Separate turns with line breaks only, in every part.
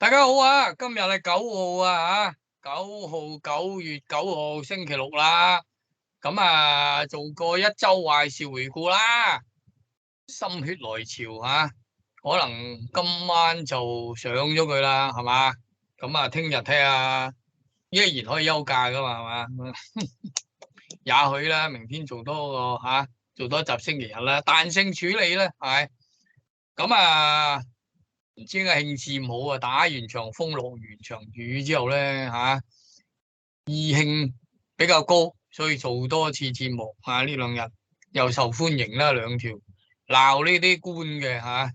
大家好啊！今日係9號啊9月9號星期六啦。咁做個一周壞事回顧啦。心血來潮可能今晚就上咗佢啦，係嘛？咁聽日睇下，依然可以休假噶嘛，係嘛？也許啦，明天做多個做多一集星期日啦，彈性處理啦，係咪？咁唔知點解興致唔好打完場風落完場雨之後咧意興比較高，所以做多次節目呢兩日又受歡迎啦，兩條鬧呢啲官嘅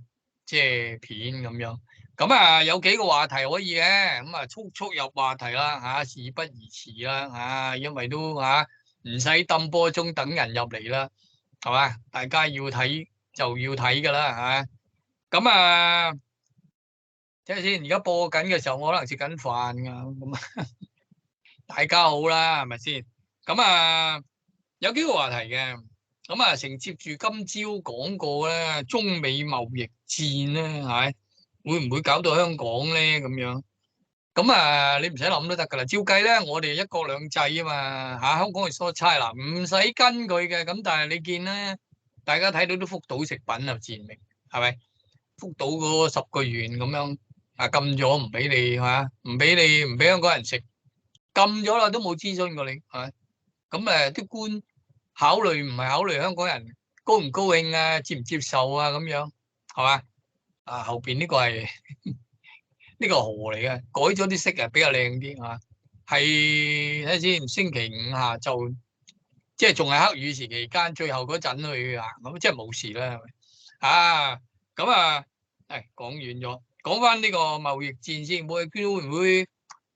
即係片咁樣。咁有幾個話題可以嘅，咁速入話題啦事不宜遲啦因為都唔使抌波鐘等人入嚟啦，係嘛？大家要睇就要睇噶啦咁睇下先，而家播緊嘅時候，我可能食緊飯噶，咁大家好啦，係咪先？咁有幾個話題嘅，咁承接住今朝講過咧，中美貿易戰咧，係咪會唔會搞到香港咧？咁樣，咁你唔使諗都得噶啦。照計咧，我哋一國兩制啊嘛，香港係疏差啦，唔使跟佢嘅。咁但係你見咧，大家睇到啲福島食品啊，戰明係咪？福島嗰10個縣咁樣。禁咗唔俾你唔俾香港人食，禁咗啦都冇諮詢過你，係咪？咁啲官考慮唔係考慮香港人高唔高興接唔接受咁樣，係嘛？後邊呢個係呢個河嚟嘅，改咗啲色比較靚啲係睇下先，星期五下晝即係仲係黑雨時期間，最後嗰陣去咁即係冇事啦，係咪？咁講遠咗。講翻呢個貿易戰先，會唔會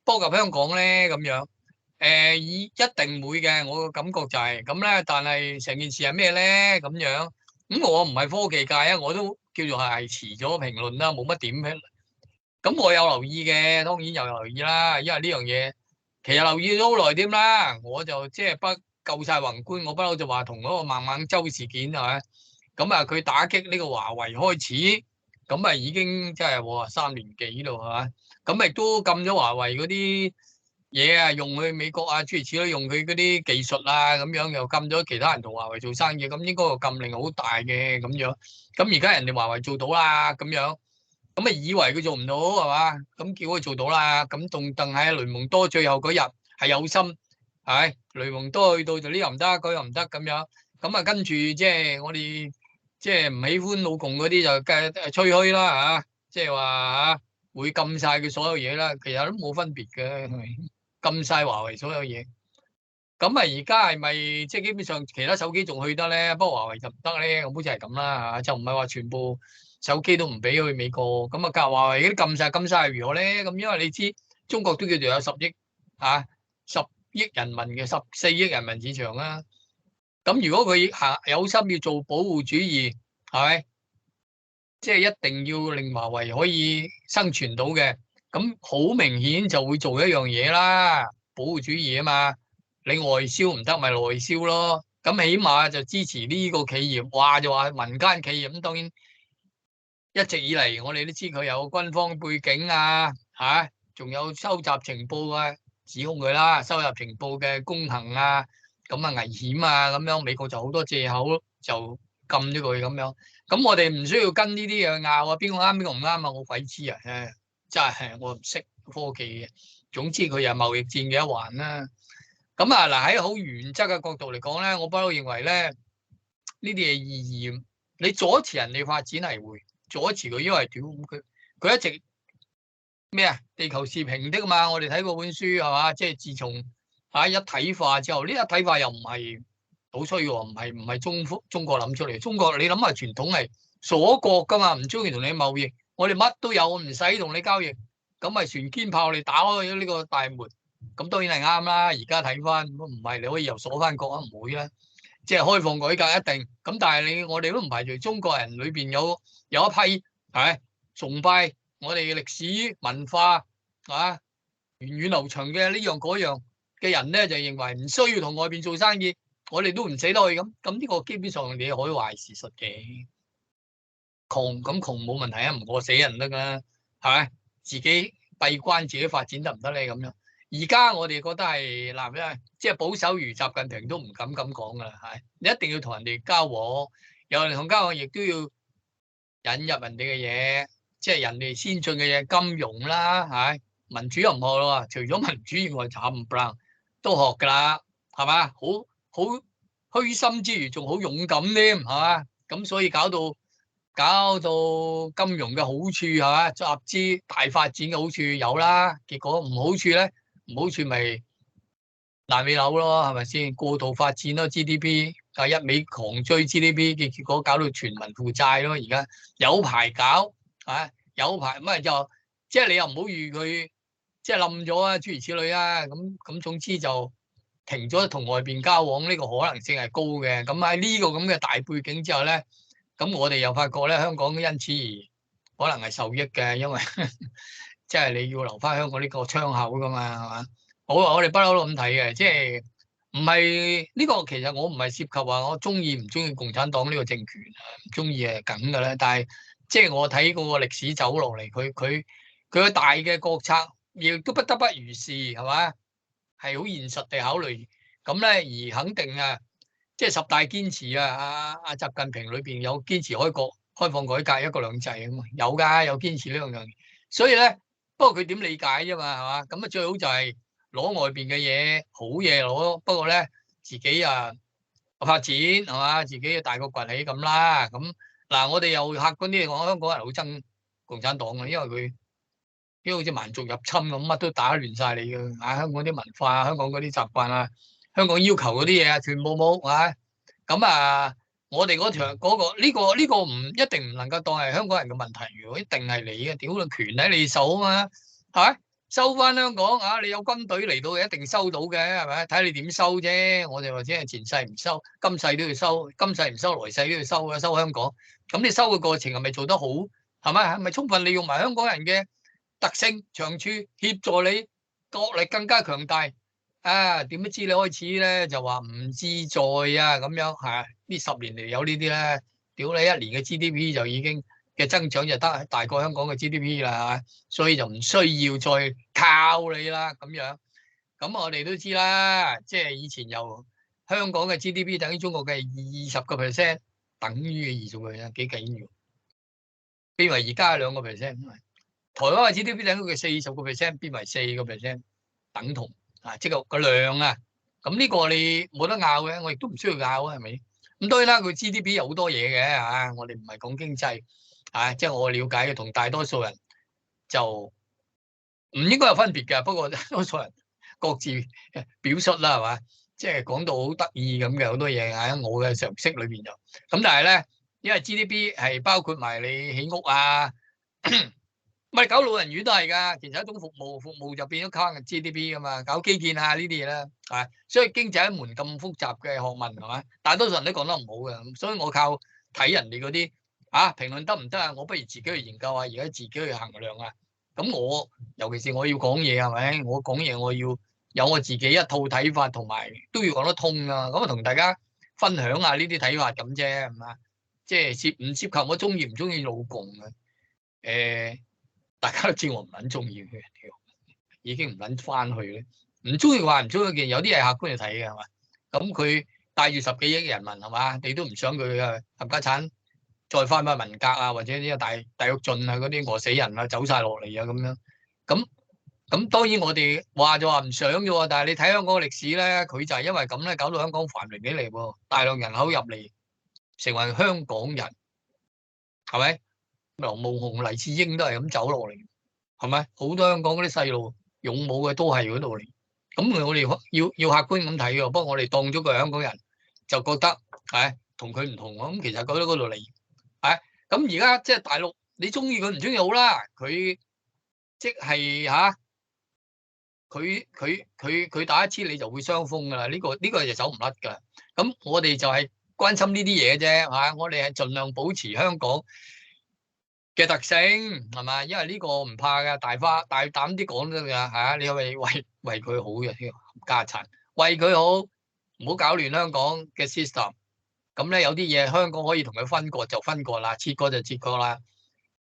波及香港咧？咁樣一定會嘅，我個感覺就係咁咧。但係成件事係咩咧？咁樣我唔係科技界我都叫做係遲咗評論啦，冇乜點評。咁我有留意嘅，當然又有留意啦，因為呢樣嘢其實留意咗好耐添啦。我就即係不夠晒宏觀，我不嬲就話同嗰個孟晚舟事件係咪？咁佢打擊呢個華為開始。咁已經即係3年幾度係嘛？咁亦都禁咗華為嗰啲嘢用去美國諸如此類，用佢嗰啲技術咁樣，又禁咗其他人同華為做生意，咁應該個禁令好大嘅咁樣。咁而家人哋華為做到啦咁樣，咁以為佢做唔到係嘛？咁叫佢做到啦，咁仲鄧喺雷蒙多最後嗰日係有心，係咪？雷蒙多去到就呢又唔得，嗰又唔得咁樣，咁跟住即係我哋。即係唔喜歡老共嗰啲就梗吹噓啦即係話會禁晒佢所有嘢啦，其實都冇分別嘅，禁晒華為所有嘢。咁而家係咪即係基本上其他手機仲去得咧？不過華為就唔得咧，好似係咁啦就唔係話全部手機都唔俾去美國。咁隔華為啲禁晒如何咧？咁因為你知中國都叫做有10億10億人民嘅14億人民市場啦。咁如果佢有心要做保護主義，係咪？即係一定要令華為可以生存到嘅，咁好明顯就會做一樣嘢啦，保護主義啊嘛。你外銷唔得，咪內銷咯。咁起碼就支持呢個企業，話就話民間企業。咁當然一直以嚟，我哋都知佢有軍方背景仲有收集情報指控佢啦，收集情報嘅功能咁危險咁樣，美國就好多借口就禁咗佢咁樣。咁我哋唔需要跟呢啲嘢拗邊個啱邊個唔啱我鬼知真係我唔識科技嘅。總之佢又係貿易戰嘅一環啦。咁嗱喺好原則嘅角度嚟講咧，我不嬲認為咧呢啲嘢意義，你阻持人哋發展係會阻持佢，因為屌佢一直地球是平的嘛，我哋睇過本書係嘛，即係自從一體化之後，呢一體化又唔係好衰喎，唔係中國諗出嚟。中國你諗下傳統係鎖國噶嘛，唔中意同你貿易，我哋乜都有，我唔使同你交易，咁咪船堅炮利打開咗呢個大門，咁當然係啱啦。而家睇翻唔係你可以又鎖翻國唔會啦，即係開放改革一定。咁但係我哋都唔排除中國人裏邊有一批崇拜我哋嘅歷史文化源遠流長嘅呢樣嗰樣嘅人咧，就認為唔需要同外邊做生意，我哋都唔死得去咁呢個基本上你可以話係事實嘅。窮冇問題唔餓死人得噶，係咪？自己閉關自己發展得唔得咧？咁樣而家我哋覺得係嗱咩，即係保守如習近平都唔敢咁講噶啦，係你一定要同人哋交往，有人同交往亦都要引入人哋嘅嘢，即係人哋先進嘅嘢，金融啦，係民主又唔學咯，除咗民主以外，冚唪唥都學噶啦，係嘛？好虛心之餘，仲好勇敢添，係嘛？咁所以搞到金融嘅好處係嘛，集資大發展嘅好處有啦，結果唔好處咧，唔好處咪爛尾樓咯，係咪先？過度發展咯 GDP，啊一味狂追 GDP 嘅結果，搞到全民負債咯。而家有排搞啊，有排乜就即係你又唔好預佢即係冧咗啊，諸如此類啊。咁總之就停咗同外邊交往呢個可能性係高嘅。咁喺呢個咁嘅大背景之後咧。咁我哋又發覺咧，香港因此而可能係受益嘅，因為即係你要留翻香港呢個窗口噶嘛，係嘛？我哋不嬲都咁睇嘅，即係唔係呢個其實我唔係涉及話我中意唔中意共產黨呢個政權啊，唔中意係梗嘅咧。但係即係我睇嗰個歷史走落嚟，佢個大嘅國策亦都不得不如是，係嘛？係好現實地考慮咁咧，而肯定啊。即係十大堅持啊！阿習近平裏邊有堅持開放改革一國兩制啊嘛，有㗎，有堅持呢樣嘢。所以咧，不過佢點理解啫嘛，係嘛？咁啊最好就係攞外邊嘅嘢，好嘢攞。不過咧，自己啊發展係嘛，自己大個崛起咁啦。咁嗱，我哋又客觀啲嚟講，香港人好憎共產黨嘅，因為好似蠻族入侵咁，乜都打亂晒你嘅。啊，香港啲文化啊，香港嗰啲習慣啊。香港要求嗰啲嘢啊，全部冇啊！咁啊，我哋嗰條嗰個呢個唔一定唔能夠當係香港人嘅問題，如果一定係你嘅，屌你權喺你手啊嘛，係咪？收翻香港啊！你有軍隊嚟到，一定收到嘅，係咪？睇你點收啫。我哋或者係前世唔收，今世都要收，今世唔收，來世都要收嘅，收香港。咁你收嘅過程係咪做得好？係咪？係咪充分利用埋香港人嘅特性長處，協助你國力更加強大？啊，點不知你開始咧就話唔自在啊咁樣嚇？呢10年嚟有呢啲咧，屌你一年嘅 GDP 就已經嘅增長就得大過香港嘅 GDP 啦嚇，所以就唔需要再靠你啦咁樣。咁我哋都知啦，即係以前由香港嘅 GDP 等於中國嘅20%，等於20%幾緊要？變為而家2%，台灣嘅 GDP 等於佢40%，變為4%，等同。啊，即係個量啊，咁呢個你冇得拗嘅，我亦都唔需要拗啊，係咪？咁當然啦，佢 GDP 有好多嘢嘅嚇，我哋唔係講經濟，啊，即係我了解嘅同大多數人就唔應該有分別嘅，不過多數人各自表述啦，係嘛？即係講到好得意咁嘅好多嘢喺我嘅常識裏邊就，咁但係咧，因為 GDP 係包括埋你起屋啊。咪搞老人院都係噶，其實一種服務就變咗靠 GDP 噶嘛，搞基建啊呢啲嘢啦，係，所以經濟一門咁複雜嘅學問係嘛，大多數人都講得唔好嘅，所以我靠睇人哋嗰啲評論得唔得啊？我不如自己去研究下，而家自己去衡量啊。咁我尤其是我要講嘢係咪？我講嘢我要有我自己一套睇法，同埋都要講得通啊。咁啊同大家分享下呢啲睇法咁啫，係嘛？即係涉及我中意唔中意老共嘅，大家都知我唔撚中意佢，已經唔撚翻去咧。唔中意話唔中意嘅，有啲係客觀去睇嘅係嘛？咁佢帶住10幾億人民係嘛？你都唔想佢啊冚家產再翻返文革啊，或者呢個大躍進啊嗰啲餓死人啊走晒落嚟啊咁樣。咁當然我哋話就話唔想嘅喎，但係你睇香港嘅歷史咧，佢就係因為咁咧，搞到香港繁榮起嚟喎，大量人口入嚟，成為香港人，係咪？劉夢熊、黎智英都係咁走落嚟，係咪？好多香港嗰啲細路勇武嘅都係嗰度嚟，咁我哋要客觀咁睇嘅。不過我哋當咗佢係香港人，就覺得同佢唔同。咁其實覺得嗰度嚟，咁而家即係大陸，你中意佢唔中意好啦，佢即係佢打一次你就會傷風噶啦。呢個就走唔甩噶。咁我哋就係關心呢啲嘢啫，我哋係盡量保持香港嘅特性係嘛？因為呢個唔怕噶，大膽啲講得噶，你為佢好嘅呢個家產，為佢好，唔好搞亂香港嘅 system。咁咧有啲嘢香港可以同佢分割就分割啦，切割就切割啦。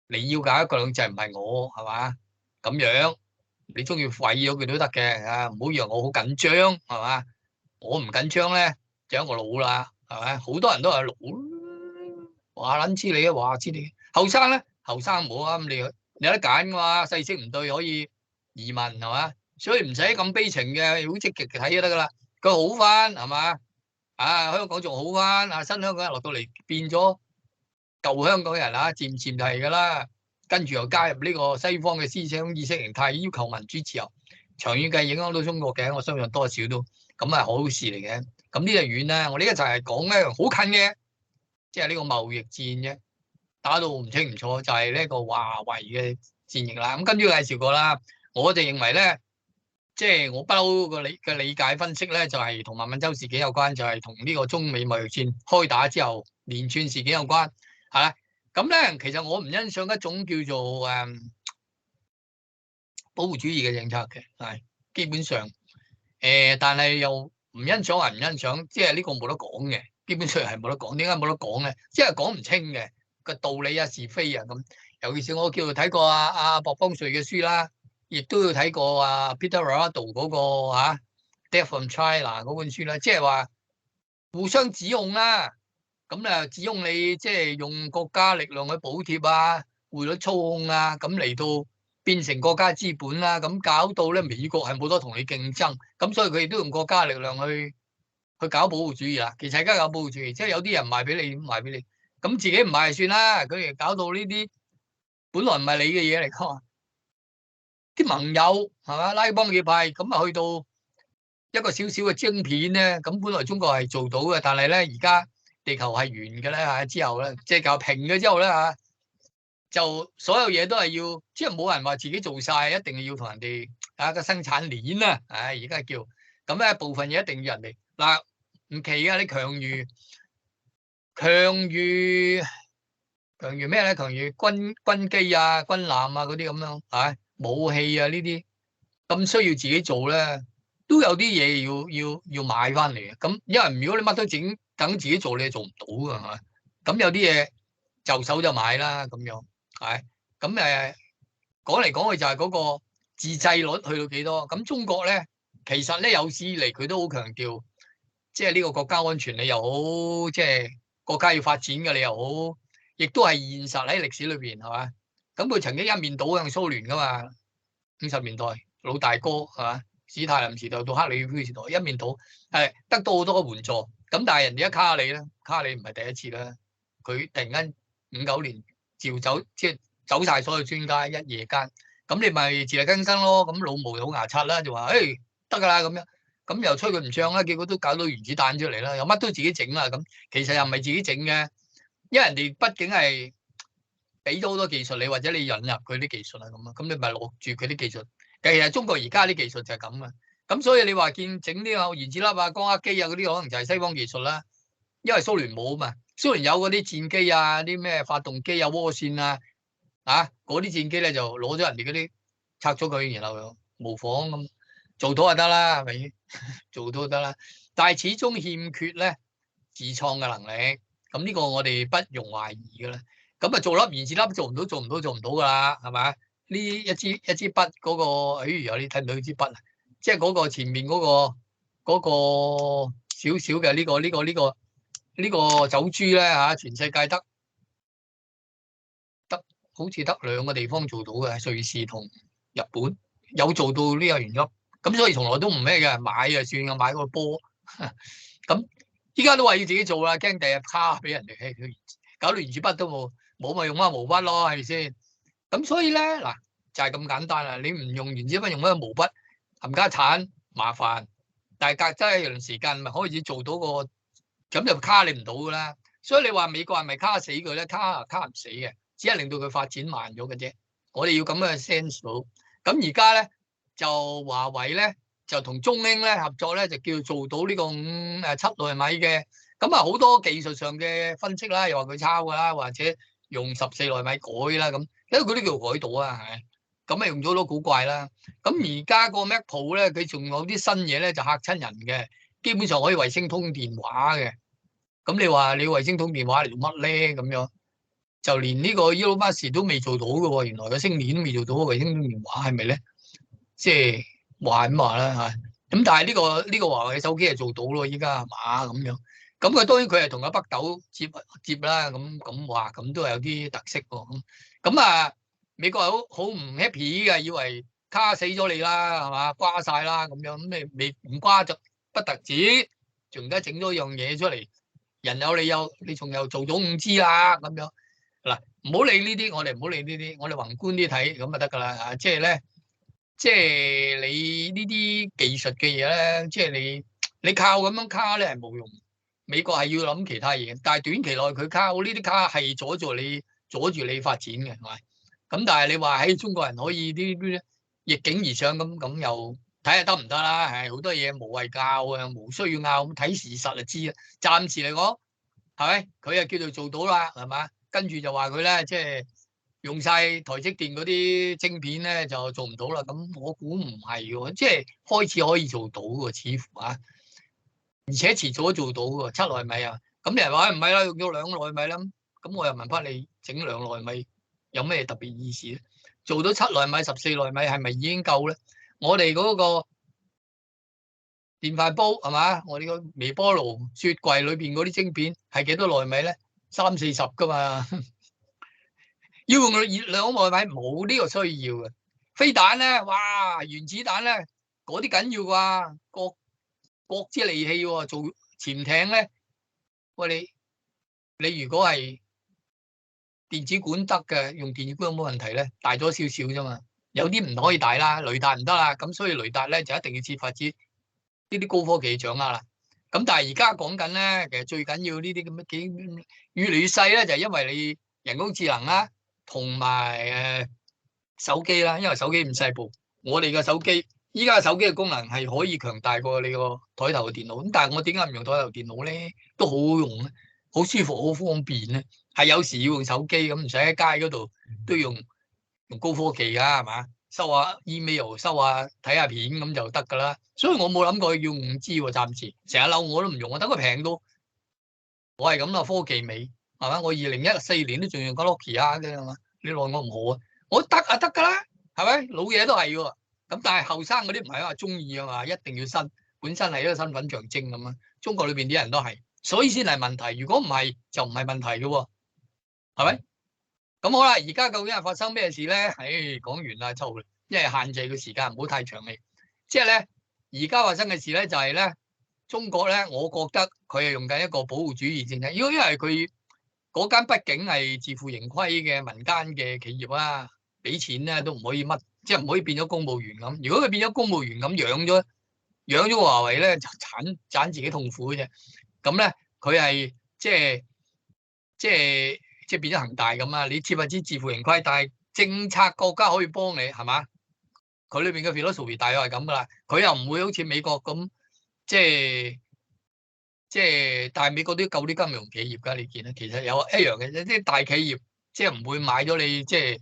你要搞一國兩制唔係我係嘛？咁樣你中意廢咗佢都得嘅啊，唔好以為我好緊張係嘛？我唔緊張咧，就因我老啦，係咪？好多人都係老，話撚知你啊，話知你。後生咧，後生冇啊，咁你有得揀噶嘛？世識唔對可以移民係嘛？所以唔使咁悲情嘅，好積極睇就得噶啦。佢好翻係嘛？啊，香港仲好翻，啊新香港人落到嚟變咗舊香港人啊，漸漸就係噶啦。跟住又加入呢個西方嘅思想意識形態，要求民主自由，長遠計影響到中國嘅，我相信多少都咁係好事嚟嘅。咁呢就遠啦，我呢個就係講咧好近嘅，即係呢個貿易戰啫，打到唔清唔楚，就係呢個華為嘅戰役啦。咁跟住介紹過啦，我就認為咧，即係我不嬲嘅理解分析咧，就係同孟晚舟事件有關，就係同呢個中美貿易戰開打之後連串事件有關，係啦。咁咧，其實我唔欣賞一種叫做保護主義嘅政策嘅，係基本上但係又唔欣賞還唔欣賞，即係呢個冇得講嘅，基本上係冇得講。點解冇得講咧？即係講唔清嘅個道理啊、是非啊咁。尤其是我叫做睇過阿博邦瑞嘅書啦，亦都要睇過Peter Roddo 嗰個Death from China 嗰本書啦，即係話互相指控啦。咁啊，指控你即係用國家力量去補貼啊、匯率操控啊，咁嚟到變成國家資本啦，咁搞到咧美國係冇得同你競爭，咁所以佢哋都用國家力量去搞保護主義啦。其實而家搞保護主義，即係有啲人賣俾你，賣俾你，咁自己唔賣就算啦。佢哋搞到呢啲本來唔係你嘅嘢嚟㗎，啲盟友係嘛，拉幫結派，咁啊去到一個少少嘅晶片咧，咁本來中國係做到嘅，但係咧而家地球係圓嘅咧嚇，之後咧即係夠平嘅之後咧嚇，就所有嘢都係要，即係冇人話自己做晒，一定係要同人哋個生產鏈啊，唉而家叫咁咧，部分嘢一定要人哋嗱唔奇啊，你強如咩咧？強如軍機啊、軍艦啊嗰啲咁樣嚇，武器啊呢啲咁需要自己做咧，都有啲嘢要買翻嚟嘅。咁因為如果你乜都等自己做，你係做唔到噶，係嘛？咁有啲嘢就手就買啦，咁樣係。咁講嚟講去就係嗰個自製率去到幾多？咁中國咧，其實咧有史以嚟佢都好強調，即係呢個國家安全你又好，即係國家要發展嘅你又好，亦都係現實喺歷史裏邊係嘛？咁佢曾經一面倒向蘇聯噶嘛，50年代老大哥係嘛？史太林時代到克里夫時代一面倒，係得到好多嘅援助。咁但係人哋一卡你咧，卡你唔係第一次啦，佢突然間59年召走，即係走晒所有專家一夜間，咁你咪自力更生咯。咁老毛好牙刷啦，就話誒得㗎啦咁樣，咁又吹佢唔脹啦，結果都搞到原子彈出嚟啦，又乜都自己整啦。咁其實又唔係自己整嘅，因為人哋畢竟係俾咗好多技術你，或者你引入佢啲技術啊咁啊，咁你咪落住佢啲技術。其實中國而家啲技術就係咁啊，咁所以你話見整呢個原子粒啊、光刻機啊嗰啲，可能就係西方技術啦，因為蘇聯冇啊嘛。蘇聯有嗰啲戰機啊、啲咩發動機啊、渦扇啊，嗰啲戰機咧就攞咗人哋嗰啲拆咗佢，然後又模仿咁做到就得啦，係咪？做到就得啦，但係始終欠缺咧自創嘅能力，咁呢個我哋不容懷疑噶啦。咁啊做粒原子粒做唔到，做唔到，做唔到噶啦，係咪？呢一支筆嗰個，你睇唔到呢支筆啊？即係嗰個前面嗰個少少嘅呢個走珠咧嚇，全世界得好似得兩個地方做到嘅，瑞士同日本有做到呢個原粒，咁所以從來都唔咩嘅，買就算嘅，買個波。咁依家都話要自己做啦，驚第日卡俾人哋，搞到原子筆都冇咪用翻毛筆咯，係咪先？咁所以咧嗱，就係咁簡單啦。你唔用原子筆，用翻毛筆，冚家鏟麻煩，但係隔真係一段時間咪開始做到個，咁就卡你唔到噶啦。所以你話美國係咪卡死佢咧？卡唔死嘅，只係令到佢發展慢咗嘅啫。我哋要咁嘅 sense 到。咁而家咧就華為咧就同中興咧合作咧，就叫做到呢個7納米嘅。咁啊好多技術上嘅分析啦，又話佢抄噶啦，或者用14納米改啦咁，因為佢都叫改到啊，係。咁啊用咗好多古怪啦。咁而家個 Mac Pro 咧，佢仲有啲新嘢咧，就嚇親人嘅，基本上可以衛星通電話嘅。咁你話你衛星通電話嚟做乜咧？咁樣就連呢個 Elon Musk 都未做到嘅喎，原來個星鏈都未做到衛星通電話，係咪咧？即係話咁話啦嚇。咁但係呢個華為嘅手機係做到咯，依家係嘛咁樣。咁佢當然佢係同阿北斗接啦，咁話咁都係有啲特色喎。咁啊，美國係好唔 happy 嘅，以為卡死咗你啦，係嘛，瓜晒啦咁樣。咁你未唔瓜就不特止，仲而家整咗樣嘢出嚟，人有你有，你仲又做咗5G啦咁樣。嗱，唔好理呢啲，我哋唔好理呢啲，我哋宏觀啲睇咁就得㗎啦。啊，即係咧。即係你呢啲技術嘅嘢咧，即係你靠咁樣卡咧係冇用。美國係要諗其他嘢，但係短期內佢靠呢啲卡係阻住你發展嘅，係咪？咁但係你話喺中國人可以啲逆境而上咁又睇下得唔得啦？係好多嘢無謂教啊，無需要拗，睇事實就知啦。暫時嚟講係咪？佢又叫做做到啦，係嘛？跟住就話佢咧即係。用晒台積電嗰啲晶片咧就做唔到啦，咁我估唔係喎，即係開始可以做到喎，似乎啊，而且遲早都做到喎，7納米啊，咁有人話唔係啦，用咗2納米啦，咁我又問翻你，整2納米有咩特別意思咧？做到7納米、14納米係咪已經夠咧？我哋嗰個電飯煲係嘛？我哋個微波爐、雪櫃裏邊嗰啲晶片係幾多納米咧？30-40噶嘛？要用2納米冇呢個需要嘅，飛彈咧，哇，原子彈咧，嗰啲緊要啩，國之利器喎，做潛艇咧，喂你如果係電子管得嘅，用電子管冇問題咧，大咗少少啫嘛，有啲唔可以大啦，雷達唔得啦，咁所以雷達咧就一定要設法子呢啲高科技掌握啦。咁但係而家講緊咧，其實最緊要呢啲咁嘅幾越嚟越細咧，就係因為你人工智能啦。同埋手機啦，因為手機咁細部，我哋嘅手機依家嘅手機嘅功能係可以強大過你個台頭嘅電腦。咁但係我點解唔用台頭電腦咧？都好好用咧，好舒服，好方便咧。係有時要用手機咁，唔使喺街嗰度都用高科技㗎，係嘛？收下 email，收下睇下片咁就得㗎啦。所以我冇諗過要5G 喎，暫時成日嬲我都唔用，我等佢平到，我係咁啦，科技美。係嘛？我2014年都仲用緊 Nokia 嘅係嘛？你奈我唔好啊！我得啊得㗎啦，係咪？老嘢都係喎。咁但係後生嗰啲唔係話中意啊嘛，一定要新，本身係一個身份象徵咁啊。中國裏邊啲人都係，所以先係問題。如果唔係，就唔係問題嘅喎，係咪？咁好啦，而家究竟係發生咩事咧？唉，講完啦，就因為限制嘅時間，唔好太長氣。即係咧，而家發生嘅事咧，就係咧，中國咧，我覺得佢係用緊一個保護主義政策，因為佢。嗰間畢竟係自負盈虧嘅民間嘅企業啊，俾錢咧都唔可以乜，即係唔可以變咗公務員咁。如果佢變咗公務員咁養咗華為咧，就盞自己痛苦嘅啫。咁咧佢係即係變咗恒大咁啊！你設法之自負盈虧，但係政策國家可以幫你係嘛？佢裏邊嘅 philosophy 大約係咁噶啦，佢又唔會好似美國咁即係，但係美國都救啲金融企業㗎，你見啦，其實有一樣嘅啫，啲大企業即係唔會買咗你，即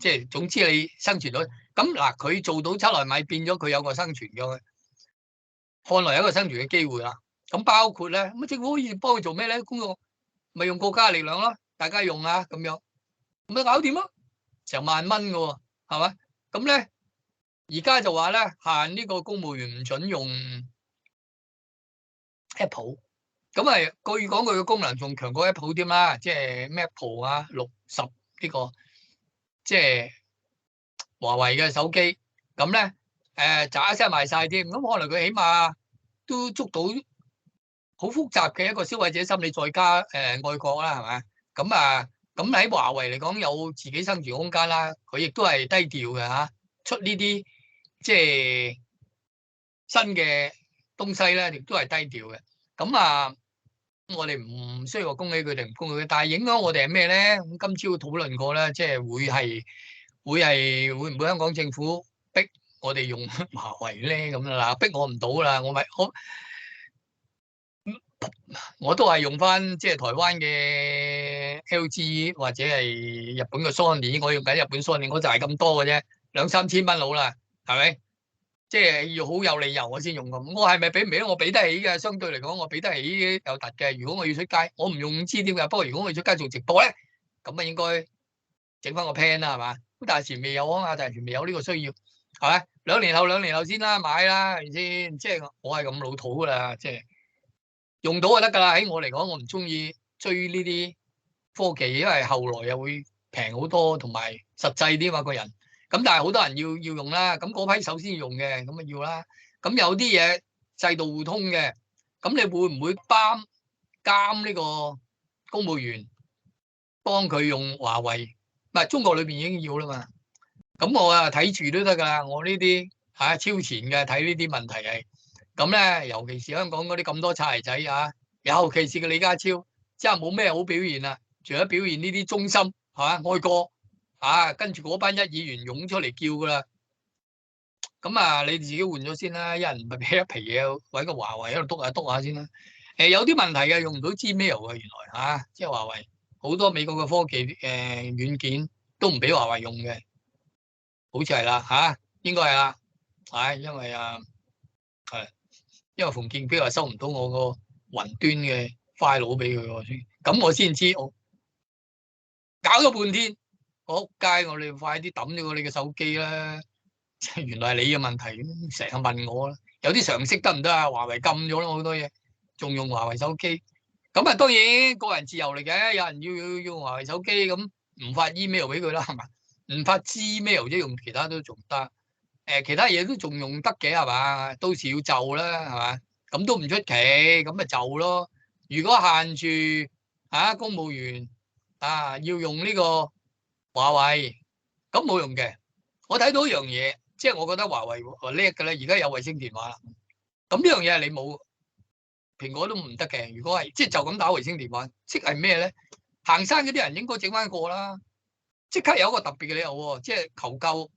係總之你生存到咁嗱，佢做到7納米變咗，佢有個生存嘅，看來有一個生存嘅機會啦。咁包括咧，咁政府可以幫佢做咩咧？工作咪用國家力量咯，大家用啊咁樣，咁咪搞掂咯，成萬蚊嘅喎，係嘛？咁咧而家就話咧限呢個公務員唔準用 Apple。咁啊，據講佢嘅功能仲強過 Apple 添啦，即係 Apple 啊60呢個即係華為嘅手機，咁咧喳一聲賣晒添，咁可能佢起碼都捉到好複雜嘅一個消費者心理，再加愛國啦，係咪？咁啊，咁喺華為嚟講有自己生存空間啦，佢亦都係低調嘅嚇，出呢啲即係新嘅東西咧，亦都係低調嘅，咁啊。我哋唔需要話恭喜佢哋唔恭喜佢，但係影響我哋係咩咧？咁今朝討論過咧，即係會唔會香港政府逼我哋用華為咧？咁啦，逼我唔到啦，我都係用翻即係台灣嘅 LG 或者係日本嘅 Sony，我用緊日本 Sony，我就係咁多嘅啫，2,000-3,000蚊佬啦，係咪？即係要好有理由我先用咁，我係咪俾唔俾？我俾得起嘅，相對嚟講我俾得起有突嘅。如果我要出街，我唔用5G點㗎？不過如果我要出街做直播咧，咁啊應該整翻個 plan 啦，係嘛？咁但係前未有啊嘛，但係前未有呢個需要，係咪？兩年後先啦，買啦，係咪先？即係我係咁老土噶啦，即係用到就得噶啦。喺我嚟講，我唔中意追呢啲科技，因為後來又會平好多，同埋實際啲嘛個人。咁但係好多人要用啦，咁嗰批首先要用嘅，咁啊要啦。咁有啲嘢制度互通嘅，咁你會唔會監呢個公務員幫佢用華為？唔係中國裏邊已經要啦嘛。咁我啊睇住都得噶啦，我呢啲超前嘅睇呢啲問題係咁咧，尤其是香港嗰啲咁多擦鞋仔啊，尤其是個李家超，真係冇咩好表現啦，除咗表現呢啲忠心愛國跟住嗰班一議員湧出嚟叫噶啦。咁啊，你自己換咗先啦，一人咪俾一皮嘢，揾個華為喺度篤下先啦。有啲問題嘅，用唔到 Gmail 嘅原來即係華為好多美國嘅科技軟件都唔俾華為用嘅。好似係啦應該係啦，因為因為馮建標話收唔到我個雲端嘅 file 俾佢喎，咁我先知我搞咗半天，我街我哋快啲抌咗你嘅手機啦，原來係你嘅問題，成日問我啦，有啲常識得唔得啊？華為禁咗啦好多嘢，仲用華為手機，咁啊當然個人自由嚟嘅，有人要用華為手機咁唔發 email 俾佢啦，係嘛？唔發 Gmail 即用其他都仲得，其他嘢都仲用得嘅係嘛？到時要就啦係嘛？咁都唔出奇，咁咪就咯。如果限住公務員要用呢個華為，咁冇用嘅。我睇到一樣嘢，即係我覺得華為叻嘅咧，而家有衛星電話啦。咁呢樣嘢係你冇，蘋果都唔得嘅。如果係即係就咁打衛星電話，即係咩咧？行山嗰啲人應該整翻個啦。即刻有一個特別嘅理由喎，即係求救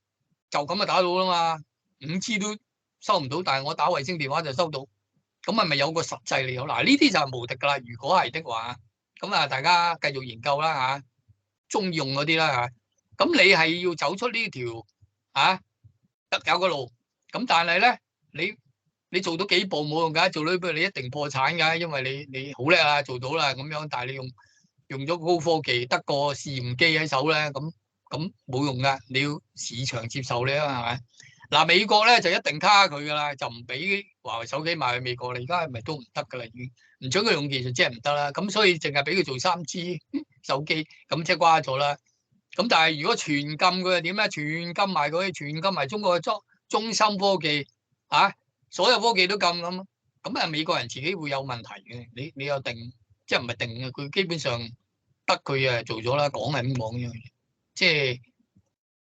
就咁就打到啦嘛，5G 都收唔到，但係我打衛星電話就收到，咁係咪有個實際理由？嗱，呢啲就係無敵噶啦。如果係的話，咁啊大家繼續研究啦中用嗰啲啦咁你係要走出呢條特有嘅路，咁但係咧你做到幾步冇用㗎，做到你一定破產㗎，因為你好叻啊，做到啦咁樣，但係你用咗高科技，得個試驗機喺手咧，咁冇用噶，你要市場接受你啊，係咪？嗱，美國咧就一定卡佢噶啦，就唔俾華為手機賣去美國啦。而家係咪都唔得噶啦？唔准佢用技術，即係唔得啦。咁所以淨係俾佢做3G 手機，咁即係瓜咗啦。咁但係如果全禁佢係點咧？全禁埋佢，全禁埋中國嘅中芯科技所有科技都禁咁美國人自己會有問題嘅。你有定？即係唔係定嘅，佢基本上得佢做咗啦，講係咁講啫。即係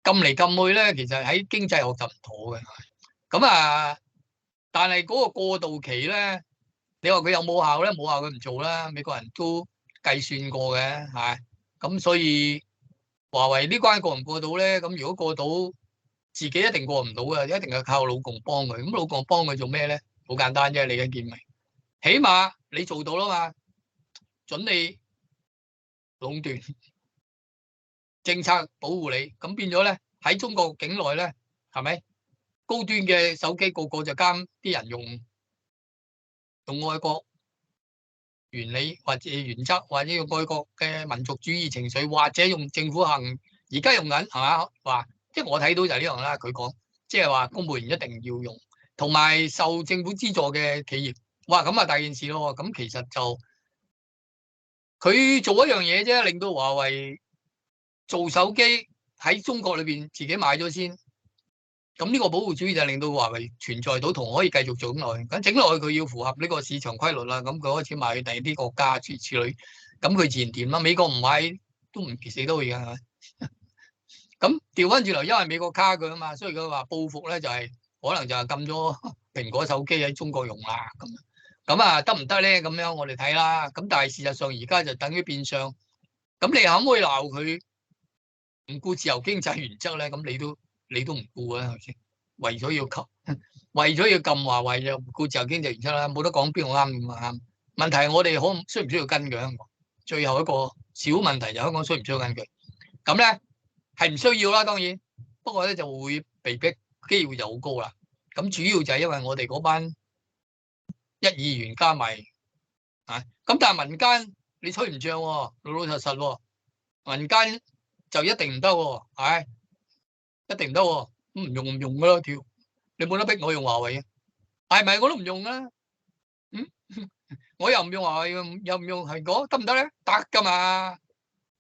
禁嚟禁去咧，其實喺經濟學就唔妥嘅。咁但係嗰個過渡期咧，你話佢有冇效咧？冇效佢唔做啦。美國人都計算過嘅，咁所以華為呢關過唔過到咧？咁如果過到，自己一定過唔到嘅，一定係靠老共幫佢。咁老共幫佢做咩咧？好簡單啫，你嘅見明，起碼你做到啦嘛。準你壟斷政策保護你，咁變咗咧喺中國境內咧，係咪高端嘅手機個個就監啲人用愛國原理或者原則，或者用愛國嘅民族主義情緒，或者用政府行，而家用緊係嘛？話即係我睇到就係呢樣啦。佢講即係話公務員一定要用，同埋受政府資助嘅企業，哇咁啊大件事咯。咁其實就佢做一樣嘢啫，令到華為做手機喺中國裏邊自己買咗先。咁呢個保護主義就令到華為存在到同可以繼續做咁耐。咁整落去佢要符合呢個市場規律啦。咁佢開始賣去第二啲國家諸如此類，咁佢自然掂啦。美國唔買都唔死得佢㗎，係咪？咁調翻轉頭，因為美國卡佢啊嘛，所以佢話報復咧就係可能就係禁咗蘋果手機喺中國用啦。咁得唔得咧？咁樣我哋睇啦。咁但係事實上而家就等於變相。咁你可唔可以鬧佢唔顧自由經濟原則咧？咁你都唔顧啊，係咪先？為咗要禁華為就唔顧自由經濟原則啦，冇得講邊個啱邊個啱。問題係我哋需唔需要跟佢？香港最後一個小問題就香港需唔需要跟佢？咁咧係唔需要啦，當然。不過咧就會被逼，機會就好高啦。咁主要就係因為我哋嗰班一議員加埋咁但係民間你吹唔脹喎，老老實實喎，民間就一定唔得喎，一定唔得喎。唔用噶咯，條你冇得逼我用華為啊，係咪我都唔用啊？嗯，我又唔用華為，又唔用蘋果，得唔得咧？得噶嘛，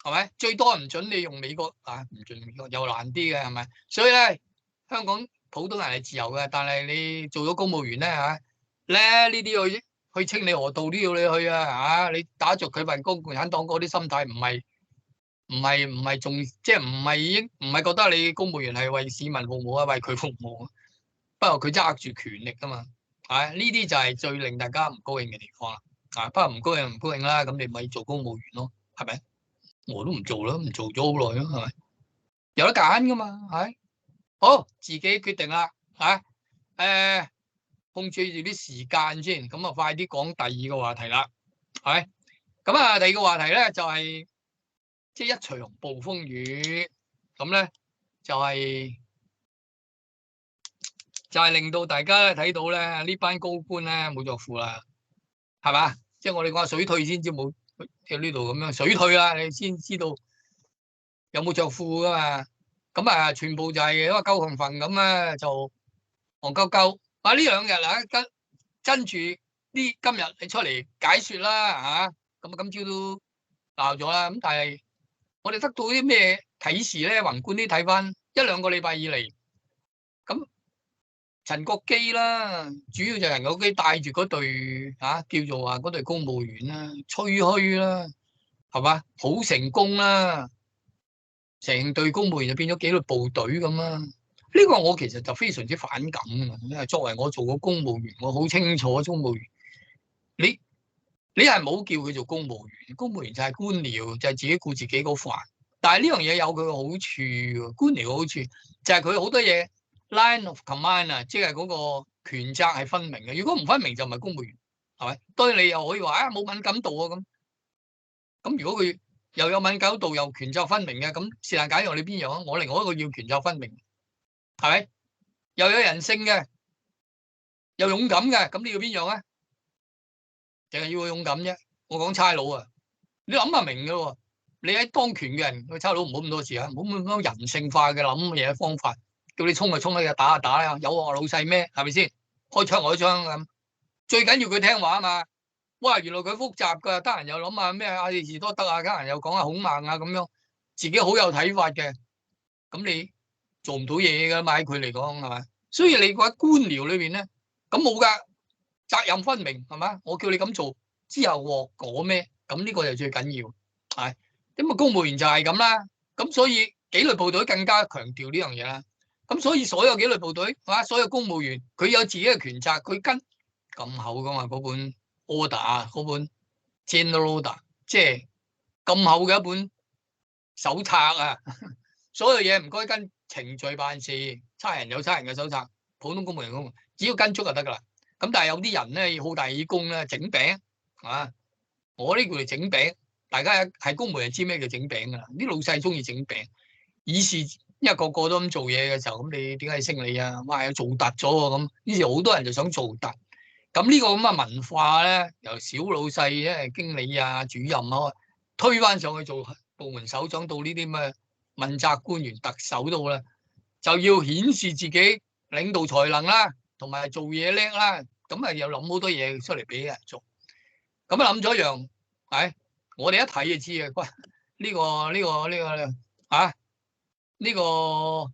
係咪？最多唔准你用美國啊，唔准美國又難啲嘅，係咪？所以咧，香港普通人係自由嘅，但係你做咗公務員咧嚇，咧呢啲去清理河道都要你去啊嚇！你打着佢份工，共產黨嗰啲心態唔係仲即係唔係覺得你公務員係為市民服務啊，為佢服務啊？不過佢揸住權力噶嘛，呢啲就係最令大家唔高興嘅地方啦。不過唔高興唔高興啦，咁你咪做公務員咯，係咪？我都唔做啦，唔做咗好耐咯，係咪？有得揀噶嘛，係好自己決定啦，控制住啲時間先，咁啊快啲講第二個話題啦，係咁啊，第二個話題咧就係即係一隨同暴風雨，咁咧就係令到大家睇到咧呢班高官咧冇着褲啦，係嘛？即係我哋講水退先至冇，即係呢度咁樣水退啦，你先知道有冇着褲噶嘛？咁啊，全部就係因為鳩幸墳咁咧，就戇鳩鳩。呢兩日啊，跟住今日你出嚟解説啦嚇，咁啊今朝都鬧咗啦。咁但係我哋得到啲咩啟示咧？宏觀啲睇翻一兩個禮拜以嚟，咁陳國基啦，主要就係陳國基帶住嗰隊叫做話嗰隊公務員啦，吹噓啦，係嘛？好成功啦，成隊公務員就變咗紀律部隊咁啦。呢個我其實就非常之反感嘅，因為作為我做過公務員，我好清楚公務員，你係冇叫佢做公務員，公務員就係官僚，就係自己顧自己嗰份。但係呢樣嘢有佢嘅好處，官僚嘅好處就係佢好多嘢 line of command 啊，即係嗰個權責係分明嘅。如果唔分明就唔係公務員，係咪？當然你又可以話冇敏感度啊咁如果佢又有敏感度又權責分明嘅，咁是但解用你邊樣啊？我另外一個要權責分明，係咪？又有人性嘅，又勇敢嘅，咁你要邊樣啊？淨係要佢勇敢啫。我講差佬啊，你諗下明嘅喎。你喺當權嘅人，佢差佬唔好咁多事啊，唔好咁多人性化嘅諗嘢方法，叫你衝就衝啦，打就打啦，有我老細咩？係咪先？開槍開槍咁，最緊要佢聽話啊嘛。哇，原來佢複雜㗎，得閒又諗下咩亞里士多德啊，得閒又講下孔孟啊咁樣，自己好有睇法嘅。咁你做唔到嘢㗎嘛？喺佢嚟講係咪？所以你喺官僚裏邊咧，咁冇㗎，責任分明係嘛？我叫你咁做之後獲果咩？咁呢個就最緊要係。咁啊，公務員就係咁啦。咁所以紀律部隊更加強調呢樣嘢啦。咁所以所有紀律部隊所有公務員佢有自己嘅權責，佢跟咁厚㗎嘛嗰本 order 啊，嗰本 general order，即係咁厚嘅一本手冊啊。所有嘢唔該跟程序辦事，差人有差人嘅手冊，普通公務員只要跟足就得㗎啦。咁但係有啲人咧好大意功咧，整餅啊！我呢叫嚟整餅，大家係公務員知咩叫整餅㗎啦？啲老細中意整餅，以是因為個個都咁做嘢嘅時候，咁你點解升你啊？哇！做突咗喎咁，於是好多人就想做突。咁呢個咁嘅文化咧，由小老細咧、經理啊、主任啊，推返上去做部門首長，到呢啲咁嘅問責官員、特首度咧，就要顯示自己領導才能啦，同埋做嘢叻啦。咁啊，又諗好多嘢出嚟俾人做。咁啊諗咗一樣，我哋一睇就知啊！喂，呢個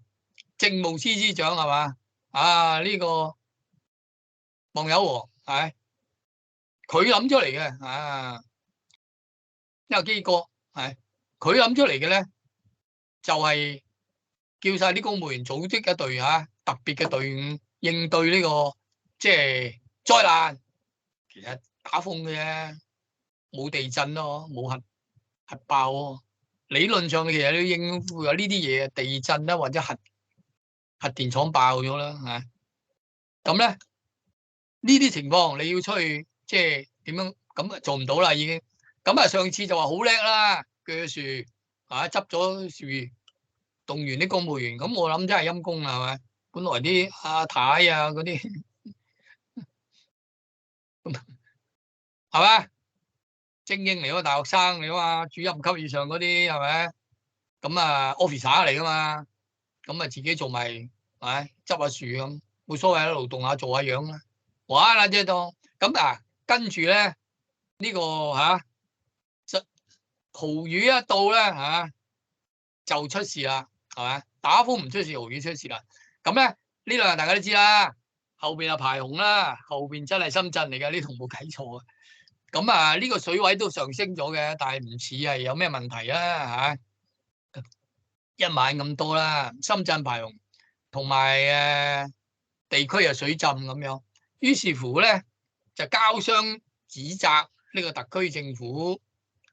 政務司司長係嘛？呢個黃友和係佢諗出嚟嘅因為基哥係佢諗出嚟嘅咧，就係叫晒啲公務員組織一隊特別嘅隊伍應對呢個即係災難。其實打風嘅啫，冇地震咯，冇核爆喎。理論上其實你要應付有呢啲嘢，地震啦或者核電廠爆咗啦咁咧呢啲情況你要出去即係點樣咁做唔到啦已經。咁啊上次就話好叻啦，鋸樹執咗樹，動員啲公務員。咁我諗真係陰公啦，係咪？本來啲阿太啊嗰啲係嘛？精英嚟，嗰個大學生嚟啊嘛，主任級以上嗰啲係咪？咁啊 officer 嚟噶嘛，咁啊自己做埋係執下樹咁，冇所謂啦，勞動下做下樣啦，玩啦啫當。咁啊，跟住咧呢個豪雨一到咧就出事啦，係咪？打風唔出事，豪雨出事啦。咁咧呢兩日大家都知啦，後邊啊排洪啦，後邊真係深圳嚟嘅，呢度冇計錯啊。咁啊呢個水位都上升咗嘅，但係唔似係有咩問題啊一晚咁多啦，深圳排洪同埋地區又水浸咁樣，於是乎咧就交相指責呢個特區政府。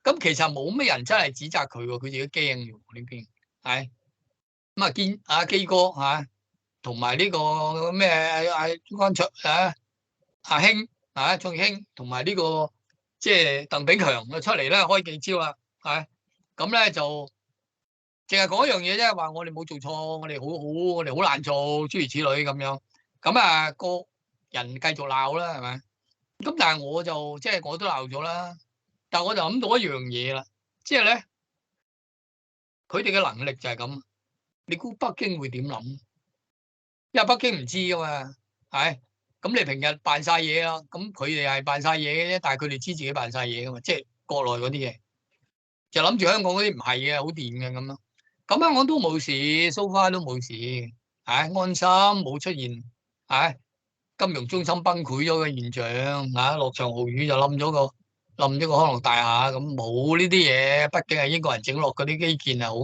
咁其實冇咩人真係指責佢喎，佢自己驚嘅呢邊係咁啊。見阿基哥同埋呢個咩中間卓阿興鍾興同埋呢個即係鄧炳強就出嚟咧開記招啦，係咁咧就淨係講一樣嘢啫，話我哋冇做錯，我哋我哋好難做，諸如此類咁樣。咁啊個人繼續鬧啦，係咪？咁但係我就即係我都鬧咗啦，但係我就諗到一樣嘢啦，即係咧佢哋嘅能力就係咁。你估北京會點諗？因為北京唔知噶嘛，係咁你平日扮晒嘢啦，咁佢哋係扮晒嘢嘅啫，但係佢哋知自己扮晒嘢噶嘛，即係國內嗰啲嘢就諗住香港嗰啲唔係嘅，好掂嘅咁咯。咁香港都冇事，so far都冇事，安心冇出現金融中心崩潰咗嘅現象落場豪雨就冧咗個康樂大廈，咁冇呢啲嘢。畢竟係英國人整落嗰啲基建係好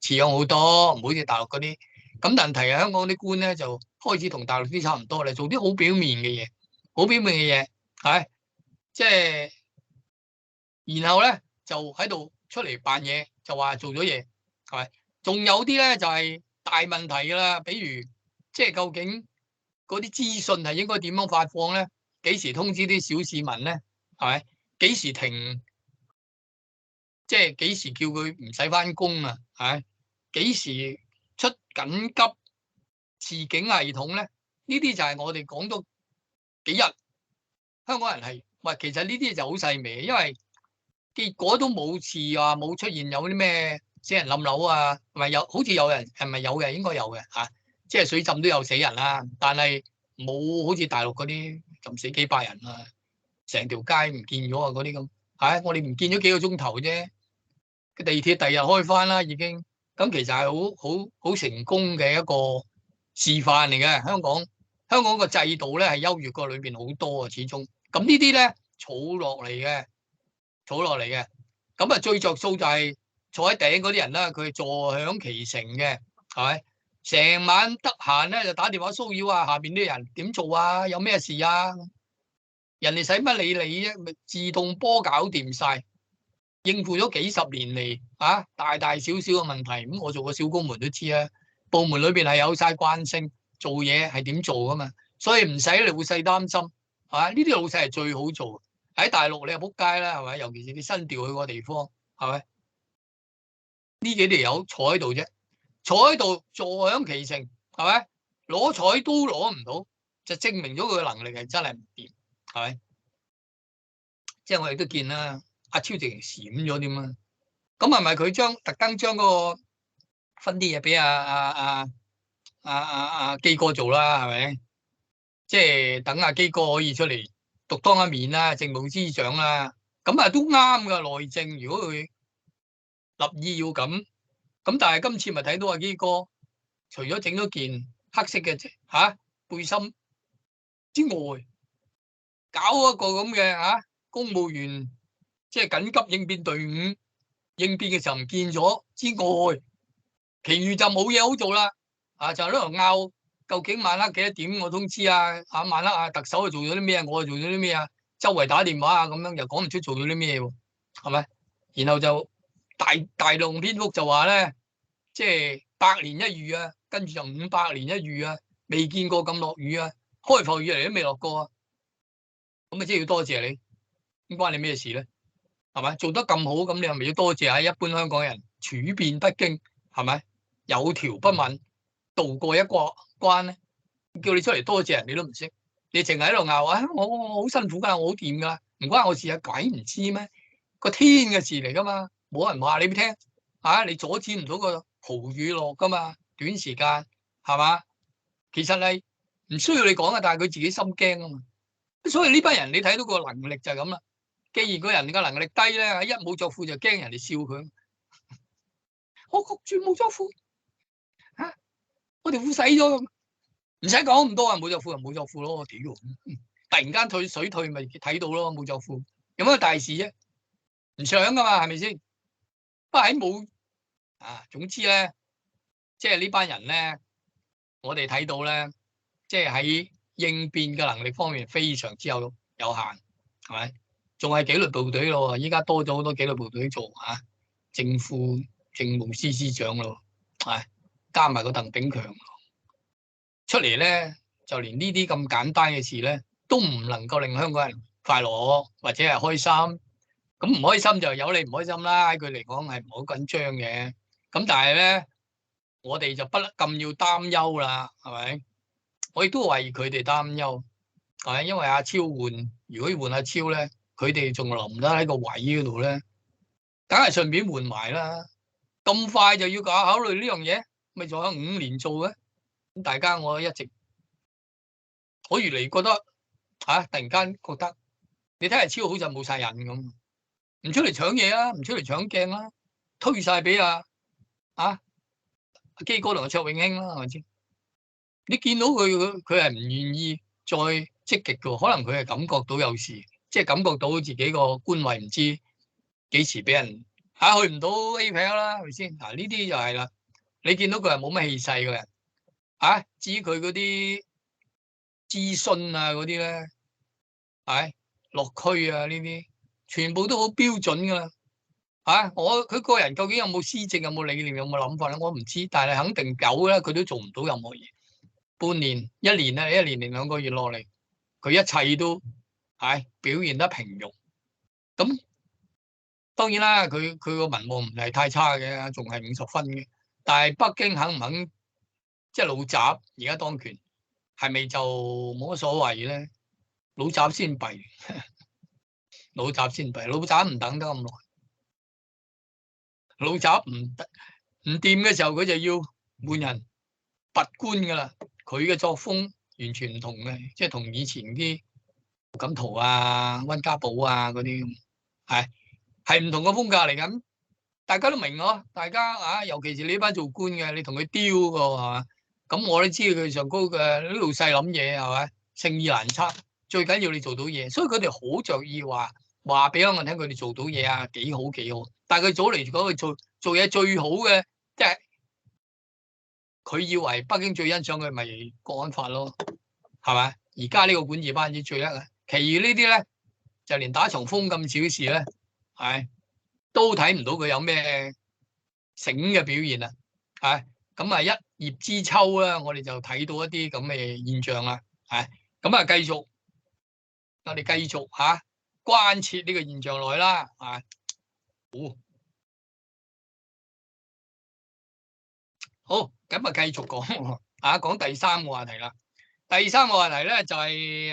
似樣好多，唔好似大陸嗰啲。咁但題係香港啲官咧就開始同大陸啲差唔多啦，做啲好表面嘅嘢，好表面嘅嘢即係然後咧就喺度出嚟扮嘢，就話做咗嘢，係咪？仲有啲咧就係大問題噶啦，比如即係究竟嗰啲資訊係應該點樣發放咧？幾時通知啲小市民咧？係咪？幾時停？即係幾時叫佢唔使翻工啊？係幾時出緊急示警系統咧？呢啲就係我哋講咗幾日，香港人係喂，其實呢啲就好細微，因為結果都冇事啊，冇出現有啲咩死人冧樓啊，係咪有？好似有人係咪有嘅？應該有嘅即係水浸都有死人啦，但係冇好似大陸嗰啲浸死幾百人啊，成條街唔見咗啊嗰啲咁我哋唔見咗幾個鐘頭啫。個地鐵第日開翻啦，已經咁其實係好成功嘅一個示範嚟嘅。香港個制度咧係優越過裏邊好多啊，始終咁呢啲咧儲落嚟嘅，儲落嚟嘅。咁啊最着數就係坐喺頂嗰啲人啦，佢係坐享其成嘅，係咪？成晚得閒咧就打電話騷擾下邊啲人點做啊？有咩事啊？人哋使乜理你啫？咪自動波搞掂晒。應付咗幾十年嚟大大小小嘅問題，咁我做個小公門都知啊。部門裏邊係有晒慣性，做嘢係點做噶嘛，所以唔使你老細擔心，係嘛？呢啲老細係最好做。喺大陸你係仆街啦，係咪？尤其是你新調去個地方，係咪？呢幾條友坐喺度啫，坐喺度坐享其成，係咪？攞彩都攞唔到，就證明咗佢嘅能力係真係唔掂，係咪？即係我哋都見啦。阿超直情閃咗點啊？咁係咪佢特登將嗰個分啲嘢俾阿基哥做啦？係咪？即係等阿基哥可以出嚟獨當一面啦，政務司長啦。咁啊都啱噶，內政如果佢立意要咁，咁但係今次咪睇到阿基哥，除咗整咗件黑色嘅背心之外，搞一個咁嘅公務員。即係緊急應變隊伍應變嘅時候唔見咗之外，其餘就冇嘢好做啦。就喺度拗究竟晚黑幾多點我通知晚黑特首做咗啲咩，我做咗啲咩周圍打電話咁樣又講唔出做咗啲咩喎，係咪？然後就大量篇幅就話咧，即係百年一遇啊，跟住就500年一遇啊，未見過咁落雨啊，開埠以嚟都未落過啊。咁即係要多謝你，咁關你咩事咧？係咪做得咁好？咁你係咪要多謝下一般香港人處變不驚？係咪有條不紊渡過一關咧？叫你出嚟多謝人，你都唔識，你淨係喺度拗我好辛苦㗎，我好掂㗎，唔關我事啊！鬼唔知咩？個天嘅事嚟㗎嘛，冇人話你聽你阻止唔到個豪雨落㗎嘛，短時間係嘛？其實係唔需要你講啊，但係佢自己心驚啊嘛。所以呢班人你睇到個能力就係咁啦。既然個人嘅能力低咧，一冇作褲就驚人哋笑佢。我焗住冇作褲嚇，我條褲洗咗，唔使講咁多啊！冇作褲就冇作褲咯，屌！突然間退水退咪睇到咯，冇作褲有乜大事啫？唔想噶嘛，係咪先？不過喺冇啊，總之咧，即係呢班人咧，我哋睇到咧，即係喺應變嘅能力方面非常之有限，係咪？仲係紀律部隊咯，依家多咗好多紀律部隊做嚇，政府政務司司長咯，係加埋個鄧炳強出嚟咧，就連呢啲咁簡單嘅事咧，都唔能夠令香港人快樂或者係開心。咁唔開心就有你唔開心啦，喺佢嚟講係唔好緊張嘅。咁但係咧，我哋就不咁要擔憂啦，係咪？我亦都為佢哋擔憂，係咪？因為阿超換，如果要換阿超咧，佢哋仲留得喺個位嗰度咧，梗係順便換埋啦。咁快就要考慮呢樣嘢，咪仲有5年做嘅？咁大家我一直，我越嚟越覺得突然間覺得，你睇下超好似冇晒癮咁。唔出嚟搶嘢啊，唔出嚟搶鏡啦，推晒俾基哥同阿卓永興啦，係咪先？你見到佢係唔願意再積極嘅，可能佢係感覺到有事，即係感覺到自己個官位唔知幾時俾人去唔到 APEC 啦，係咪先？嗱呢啲就係啦，你見到佢係冇乜氣勢嘅人，至於佢嗰啲諮詢啊嗰啲咧，落區啊呢啲。全部都好標準噶啦，佢個人究竟有冇施政、有冇理念、有冇諗法咧？我唔知，但係肯定有啦。佢都做唔到任何嘢。半年、一年咧，一年2個月落嚟，佢一切都表現得平庸。咁當然啦，佢個民望唔係太差嘅，仲係50分嘅。但係北京肯唔肯即係老習而家當權，係咪就冇乜所謂咧？老習先弊。老習先弊，老習唔等得咁耐。老習唔掂嘅時候，佢就要換人拔官噶啦。佢嘅作風完全唔同嘅，即係同以前啲胡錦濤啊、溫家寶啊嗰啲，係唔同嘅風格嚟緊。大家都明咯，大家尤其是呢班做官嘅，你同佢丟個係嘛？咁我都知佢上高嘅啲老細諗嘢係咪？誠意難測，最緊要你做到嘢，所以佢哋好着意話俾我聽，佢哋做到嘢啊，幾好幾好。但係佢早嚟講，佢做嘢最好嘅，即係佢以為北京最欣賞佢咪國安法咯，係咪？而家呢個管治班子最叻啊，其餘呢啲咧就連打場風咁小事咧，都睇唔到佢有咩醒嘅表現啊！咁一葉知秋啦，我哋就睇到一啲咁嘅現象啦，咁繼續我哋繼續關切呢個現象來啦，好，咁繼續講，講第3個話題啦。第3個話題咧就係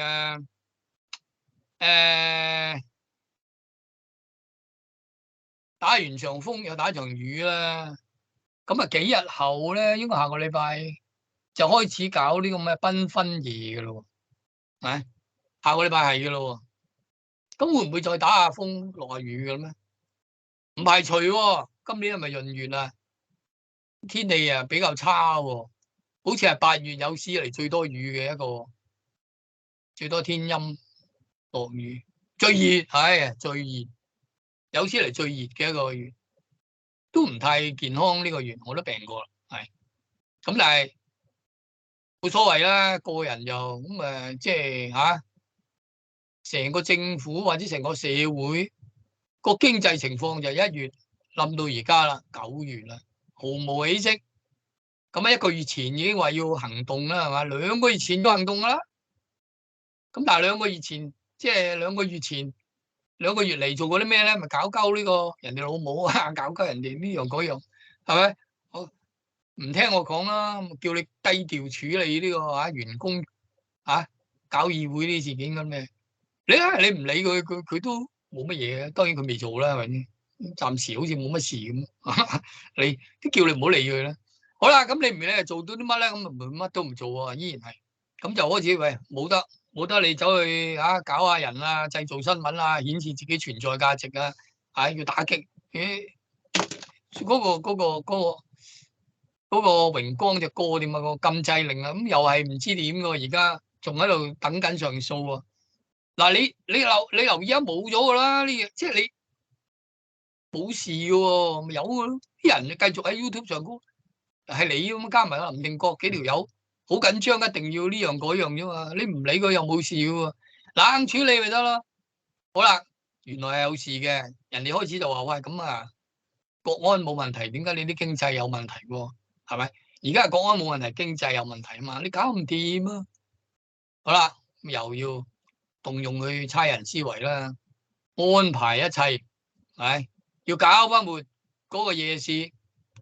打完場風又打場雨啦。咁幾日後咧，應該下個禮拜就開始搞呢個咩繽紛夜嘅咯，下個禮拜係嘅咯。咁會唔會再打下風落下雨嘅咩？唔排除喎，今年係咪閏月啊？天氣比較差喎，好似係8月有史以嚟最多雨嘅一個，最多天陰落雨，最熱最熱，有史以嚟最熱嘅一個月，都唔太健康呢個月，我都病過啦，咁但係冇所謂啦，個人又咁即係成個政府或者成個社會個經濟情況就1月冧到而家啦，9月啦，毫無起色。咁1個月前已經話要行動啦，係嘛？2個月前都行動啦。咁但係2個月前，即係2個月前2個月嚟做過啲咩咧？咪搞鳩呢個人哋老母啊，搞鳩人哋呢樣嗰樣，係咪？我唔聽我講啦，叫你低調處理呢個員工搞議會呢事件咁嘅。你唔理佢都冇乜嘢嘅。當然佢未做啦，係咪先？暫時好似冇乜事咁。你都叫你唔好理佢啦。好啦，咁你唔係做到啲乜咧？咁咪乜都唔做啊，依然係咁就開始喂，冇得你走去搞下人啊，製造新聞啊，顯示自己存在價值啊，要打擊嗰個榮光隻歌點啊？個禁制令啊，咁又係唔知點喎，而家仲喺度等緊上訴啊！嗱，你留意下冇咗噶啦，呢嘢即係你冇事嘅喎，咪有嘅咯，啲人繼續喺 YouTube 上高。係你咁加埋林定國幾條友好緊張，一定要呢樣嗰樣啫嘛。你唔理佢又冇事嘅喎，冷處理咪得咯。好啦，原來係有事嘅，人哋開始就話喂咁啊，國安冇問題，點解你啲經濟有問題喎？係咪？而家係國安冇問題，經濟有問題啊嘛，你搞唔掂啊！好啦，又要動用佢差人思維啦，安排一切，係要搞翻活嗰個夜市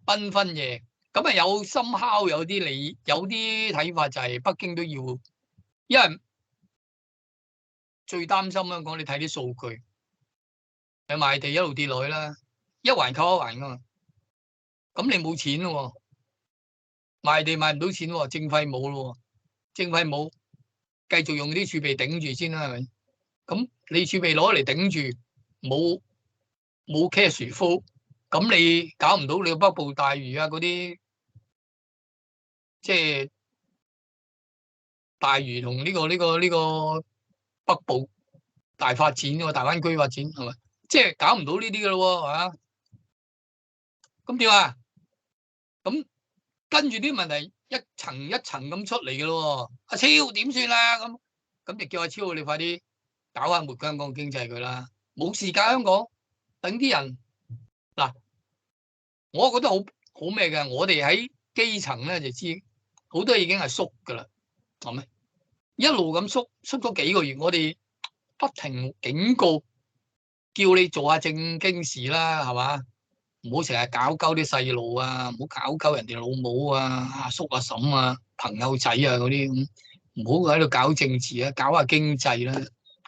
繽紛夜。咁啊有深烤有啲睇法就係北京都要，因為最擔心香港你睇啲數據，你賣地一路跌落去啦，一環扣一環噶嘛，咁你冇錢咯，賣地賣唔到錢喎，政費冇咯，政費冇，繼續用啲儲備頂住先啦，係咪？咁你儲備攞嚟頂住，冇 cash flow，咁你搞唔到你北部大嶼啊嗰啲。即係大嶼同呢個北部大發展個大灣區發展係咪？即係搞唔到呢啲噶咯，係嘛？咁點啊？咁跟住啲問題一層一層咁出嚟嘅咯。阿超點算啊？咁就叫阿超你快啲搞下活香港經濟佢啦。冇事搞香港，等啲人嗱，我覺得好咩嘅。我哋喺基層咧就知好多已經係縮噶啦，係咪？一路咁縮咗幾個月，我哋不停警告，叫你做下正經事啦，係嘛？唔好成日搞鳩啲細路啊，唔好搞鳩人哋老母啊、阿叔阿嬸啊、朋友仔啊嗰啲咁，唔好喺度搞政治啊，搞下經濟啦，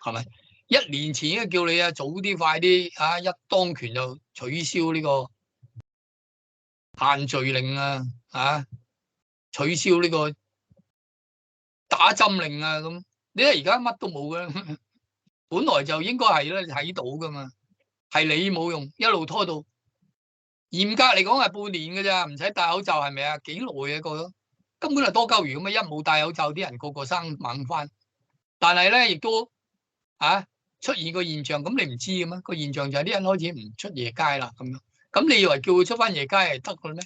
係咪？一年前已經叫你早啲快啲一當權就取消呢個限聚令取消呢個打針令啊咁。你睇而家乜都冇嘅，本來就應該係咧睇到噶嘛，係你冇用，一路拖到嚴格嚟講係半年嘅咋，唔使戴口罩係咪啊？幾耐啊個根本係多鳩魚咁啊！一冇戴口罩，啲人個個生猛翻，但係咧亦都出現個現象，咁你唔知嘅咩？個現象就係啲人開始唔出夜街啦，咁樣，咁你以為叫佢出翻夜街係得嘅咩？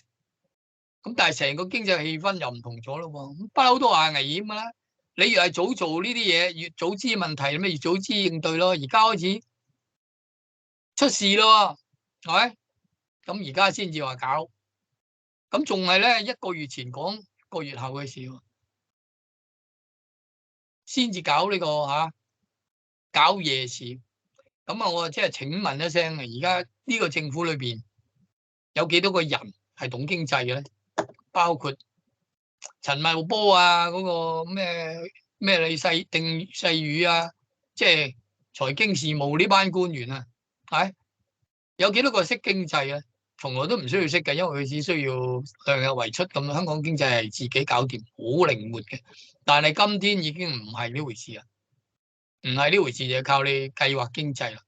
咁但係成個經濟氣氛又唔同咗咯喎，不嬲都話危險㗎啦。你越係早做呢啲嘢，越早知問題，咪越早知應對咯。而家開始出事咯，係咪？咁而家先至話搞，咁仲係咧一個月前講，一個月後嘅事喎，先至搞呢個搞夜市。咁啊，我即係請問一聲啊，而家呢個政府裏邊有幾多個人係懂經濟嘅咧？包括陳茂波啊，嗰個咩李世宇啊，即係財經事務呢班官員啊，係有幾多個識經濟啊？從來都唔需要識嘅，因為佢只需要量入為出咁。香港經濟係自己搞掂，好靈活嘅。但係今天已經唔係呢回事啦，唔係呢回事就係靠你計劃經濟啦，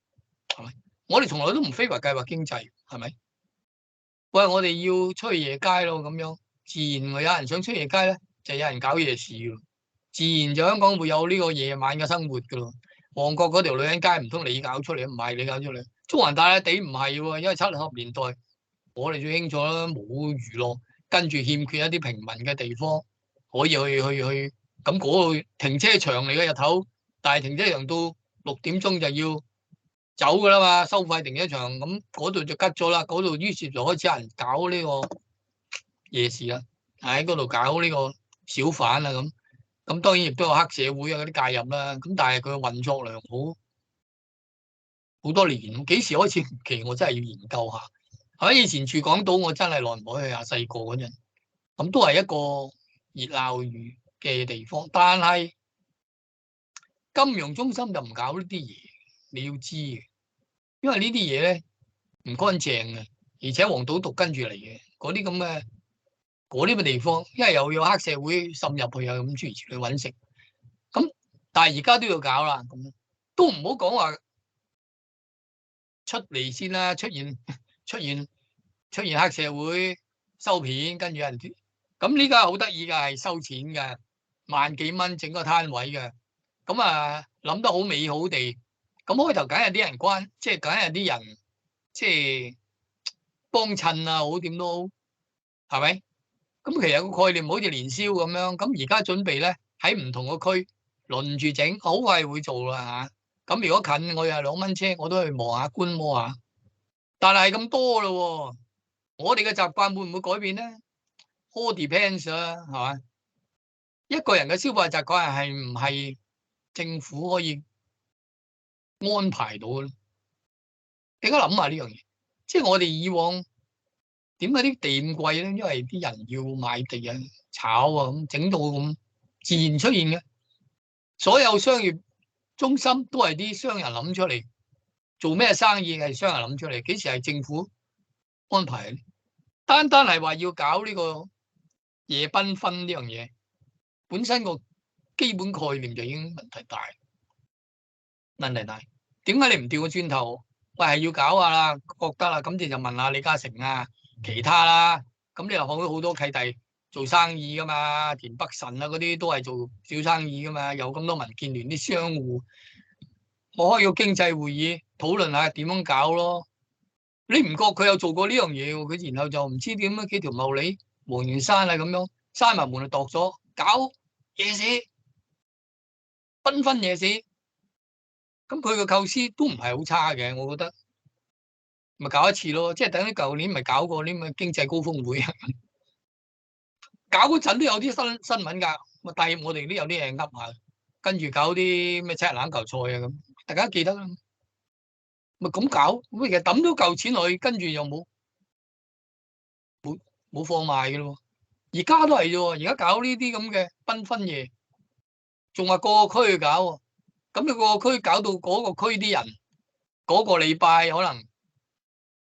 係咪？我哋從來都唔非話計劃經濟，係咪？喂，我哋要出去夜街咯，咁樣自然有人想出夜街咧，就有人搞夜市咯。自然就香港會有呢個夜晚嘅生活噶咯。旺角嗰條女人街唔通你搞出嚟，唔係你搞出嚟。中環大笪地唔係喎，因為70年代我哋最清楚啦，冇娛樂，跟住欠缺一啲平民嘅地方可以去。咁嗰度停車場嚟嘅日頭，但係停車場到6點鐘就要走噶啦嘛，收費停車場，咁嗰度就吉咗啦，嗰度於是就開始有人搞呢個夜市啦，喺嗰度搞呢個小販啊咁，咁當然亦都有黑社會啊嗰啲介入啦，咁但係佢嘅運作良好，好多年，幾時開始唔奇，我真係要研究下。喺以前住港島，我真係耐唔耐去下細個嗰陣，咁都係一個熱鬧嘅地方，但係金融中心就唔搞呢啲嘢，你要知嘅。因為呢啲嘢咧唔乾淨嘅，而且黃賭毒跟住嚟嘅，嗰啲咁嘅嗰啲嘅地方，因為又有黑社會滲入去啊，咁諸如此類揾食。咁但係而家都要搞啦，咁都唔好講話出嚟先啦，出現黑社會收片，跟住有人咁呢家好得意㗎，係收錢嘅，萬幾蚊整個攤位嘅。咁啊諗得好美好地，咁開頭梗係啲人即係梗係啲人即係幫襯啊，好點都好，係咪？咁其實個概念好似年宵咁樣，咁而家準備咧喺唔同個區輪住整，好快會做啦嚇。咁如果近我又係2蚊車，我都去望下觀摩下。但係咁多咯喎，我哋嘅習慣會唔會改變咧？All depends 啦，係嘛？一個人嘅消費習慣係唔係政府可以安排到嘅咧？你而家諗下呢樣嘢，即係我哋以往點解啲地咁貴咧？因為啲人要買地啊、炒啊咁，整到咁自然出現嘅。所有商業中心都係啲商人諗出嚟，做咩生意係商人諗出嚟，幾時係政府安排？單單係話要搞呢個夜繽紛呢樣嘢，本身個基本概念就已經問題大。問題大，點解你唔調個轉頭？喂，係要搞下啦，覺得啦，咁你就問下李嘉誠啊，其他啦。咁你又好多契弟做生意噶嘛？田北辰啊嗰啲都係做小生意噶嘛？有咁多民建聯啲商戶，我開個經濟會議討論下點樣搞咯。你唔覺佢有做過呢樣嘢喎？佢然後就唔知點樣幾條茂利、黃元山啊咁樣閂埋門就度咗搞夜市，繽紛夜市。咁佢個構思都唔係好差嘅，我覺得咪搞一次咯，即係等於舊年咪搞過啲咁嘅經濟高峰會，搞嗰陣都有啲新聞㗎，但係我哋都有啲嘢噏下，跟住搞啲咩七人欖球賽啊咁，大家記得啦，咪咁搞，咁其實抌咗嚿錢落去，跟住又冇貨賣嘅咯，而家都係啫喎，而家搞呢啲咁嘅繽紛嘢，仲話個個區去搞喎，咁你個個區搞到嗰個區啲人嗰個禮拜可能。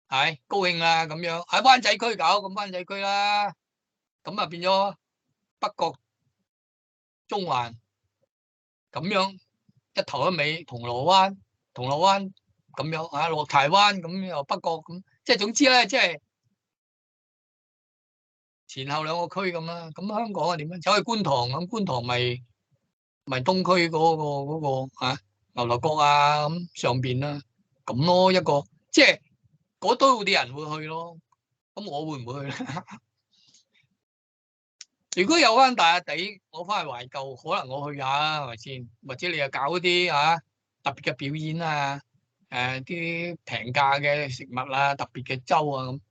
係高興啦咁樣，喺灣仔區搞咁灣仔區啦，咁啊變咗北角、中環咁樣一頭一尾，銅鑼灣咁樣啊，落柴灣咁又北角咁，即係總之咧，即係前後兩個區咁啦。咁香港係點樣？走去觀塘咁，觀塘咪東區嗰個牛頭角啊咁上邊啦，咁咯一個即係。嗰堆啲人會去咯，咁我會唔會去咧？如果有翻大地，我翻去懷舊，可能我去下，係咪先？或者你又搞啲特別嘅表演啊，啲平價嘅食物啊，特別嘅粥啊咁，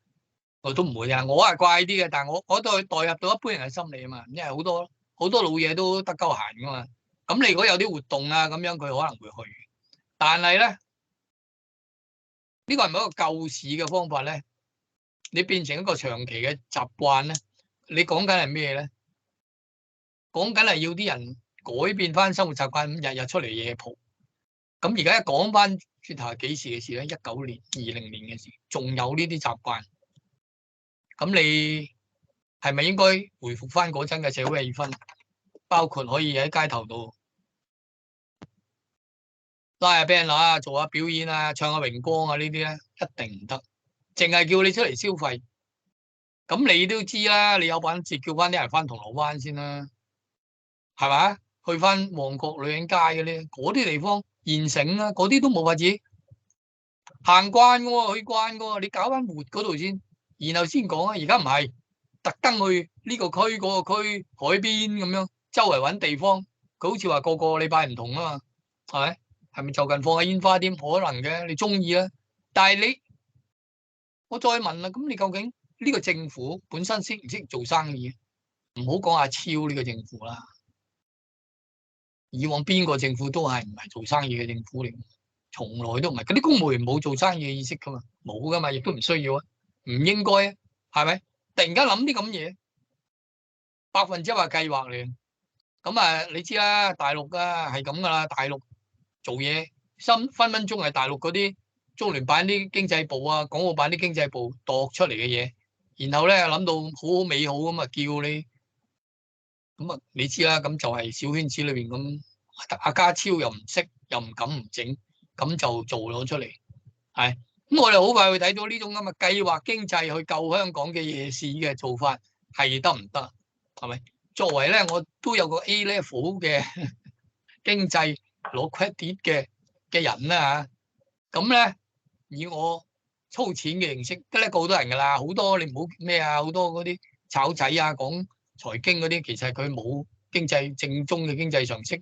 我都唔會啊。我係怪啲嘅，但係我都代入到一般人嘅心理啊嘛，因為好多老嘢都得鳩閒噶嘛。咁你如果有啲活動啊咁樣，佢可能會去，但係咧。呢個係咪一個救市嘅方法咧？你變成一個長期嘅習慣咧？你講緊係咩咧？講緊係要啲人改變翻生活習慣，日日出嚟夜蒲。咁而家一講翻轉頭係幾時嘅事咧？19年、20年嘅事，仲有呢啲習慣。咁你係咪應該回復翻嗰陣嘅社會氣氛？包括可以喺街頭度拉下 band 啊，做下表演啊，唱下榮光啊呢啲咧，一定唔得。淨係叫你出嚟消費，咁你都知啦。你有品節叫翻啲人翻銅鑼灣先啦，係咪？去翻旺角女人街嘅咧，嗰啲地方現成啦，嗰啲都冇法子行慣嘅喎，去慣嘅喎。你搞翻活嗰度先，然後先講啊。而家唔係特登去呢個區嗰個區海邊咁樣，周圍揾地方。佢好似話個個禮拜唔同啊嘛，係咪？係咪就近放下煙花添？可能嘅，你中意啦。但係你。我再問啦，咁你究竟呢個政府本身識唔識做生意？唔好講阿超呢個政府啦，以往邊個政府都係唔係做生意嘅政府嚟，從來都唔係。嗰啲公務員冇做生意嘅意識噶嘛，冇噶嘛，亦都唔需要啊，唔應該啊，係咪？突然間諗啲咁嘢，100%計劃嚟。咁啊，你知啦，大陸啊係咁噶啦，大陸做嘢分分鐘係大陸嗰啲中聯辦啲經濟部啊、港澳辦啲經濟部度出嚟嘅嘢，然後咧諗到好美好咁啊，叫你咁啊，你知啦，咁就係小圈子裏邊咁，阿家超又唔識，又唔敢唔整，咁就做咗出嚟，係咁我哋好快會睇到呢種咁嘅計劃經濟去救香港嘅夜市嘅做法係得唔得？係咪？作為咧，我都有個 A level 嘅經濟攞 credit 嘅人啦嚇，咁咧以我粗淺嘅認識，得咧個好多人噶啦，好多你唔好咩啊，好多嗰啲炒仔啊，講財經嗰啲，其實佢冇經濟正宗嘅經濟常識，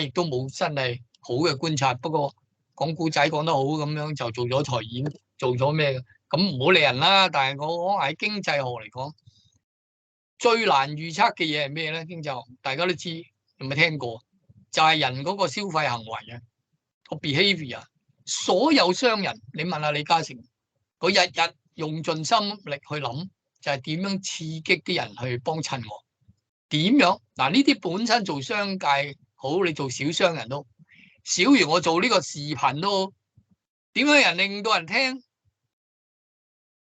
亦都冇真係好嘅觀察。不過講古仔講得好咁樣就做咗財演，做咗咩嘅？咁唔好理人啦。但係我講喺經濟學嚟講，最難預測嘅嘢係咩咧？經濟學大家都知，有冇聽過？就係人嗰個消費行為啊，個 behavior。所有商人，你問下李嘉誠，佢日日用盡心力去諗，就係點樣刺激啲人去幫襯我？點樣？嗱，呢啲本身做商界好，你做小商人都小如我做呢個視頻都好，點樣人令到人聽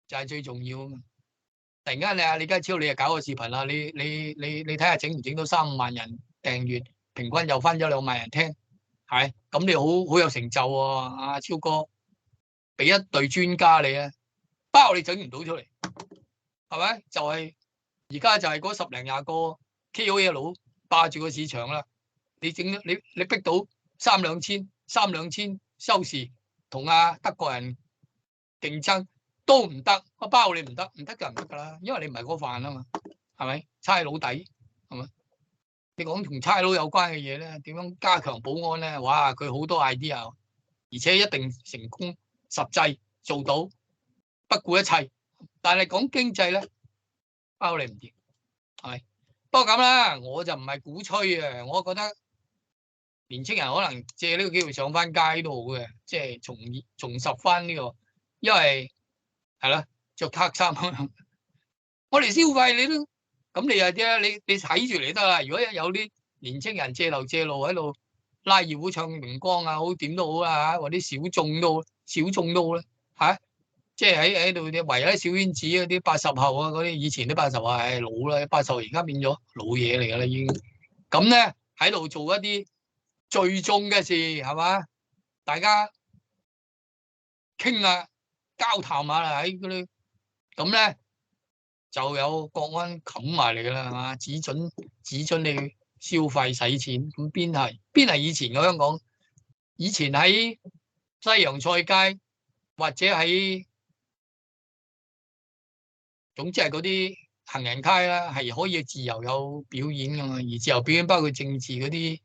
就係最重要啊嘛！突然間你阿李家超你又搞個視頻啦，你睇下整唔整到3-5萬人訂閱，平均又翻咗2萬人聽，係咁你好有成就喎，阿超哥俾一隊專家你啊，包你整唔到出嚟，係咪？就係而家就係嗰10零20個 KOL 霸住個市場啦，你逼到3-2千收視，同阿德國人競爭都唔得，我包你唔得，唔得就唔得噶啦，因為你唔係嗰飯啊嘛，係咪？差佬底係咪？你講同差佬有關嘅嘢咧，點樣加強保安咧？哇，佢好多 idea，而且一定成功，實際做到，不顧一切。但係講經濟咧，包你唔掂，係咪？不過咁啦，我就唔係鼓吹嘅，我覺得年青人可能借呢個機會上翻街都好嘅，即係重拾翻呢個，因為係啦，着黑衫，我哋消費你都咁，你又啲你睇住嚟得啦。如果有啲年青人借流借路喺度拉二胡唱明光啊，好點都好啦嚇，或者小眾都好，小眾都好啦嚇，即係喺度啲圍喺小圈子嗰啲80後啊，嗰啲以前啲80後係老啦，80後而家變咗老嘢嚟㗎啦已經。咁咧喺度做一啲聚眾嘅事係嘛？大家傾下交談下啦喺嗰啲，咁咧就有國安冚埋嚟㗎啦係嘛？只準你消費使錢，咁邊係以前嘅香港？以前喺西洋菜街或者喺總之係嗰啲行人街啦，係可以自由有表演㗎嘛。而自由表演包括政治嗰啲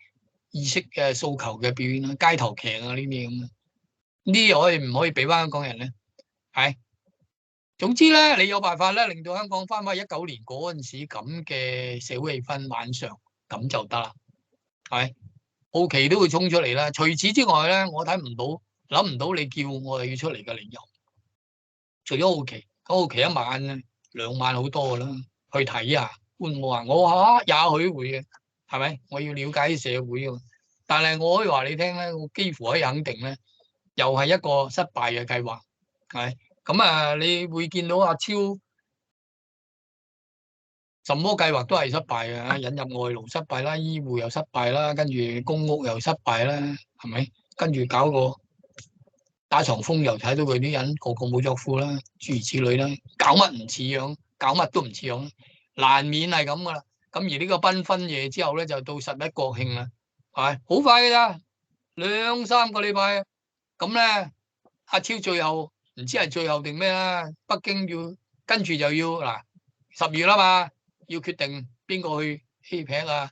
意識嘅訴求嘅表演啦，街頭劇啊呢啲咁啊，呢啲可以唔可以俾翻香港人咧？係總之咧，你有辦法咧，令到香港翻返19年嗰陣時咁嘅社會氣氛，晚上咁就得啦。係好奇都會衝出嚟啦。除此之外咧，我睇唔到諗唔到你叫我哋要出嚟嘅理由。除咗好奇1晚咧，2晚好多噶啦，去睇下觀摩啊！我也許會嘅，係咪？我要了解社會啊！但係我可以話你聽咧，我幾乎可以肯定咧，又係一個失敗嘅計劃，係咁啊！你會見到阿超什麼計劃都係失敗嘅，引入外勞失敗啦，醫護又失敗啦，跟住公屋又失敗啦，係咪？跟住搞個打床風又睇到佢啲人個個冇着褲啦，諸如此類啦，搞乜唔似樣，搞乜都唔似樣，難免係咁噶啦。咁而呢個繽紛夜之後咧，就到11國慶啦，係好快嘅咋，2-3個禮拜。咁咧，阿超最後唔知係最後定咩啦？北京要跟住就要嗱10月啦嘛，要決定邊個去欺騙啊，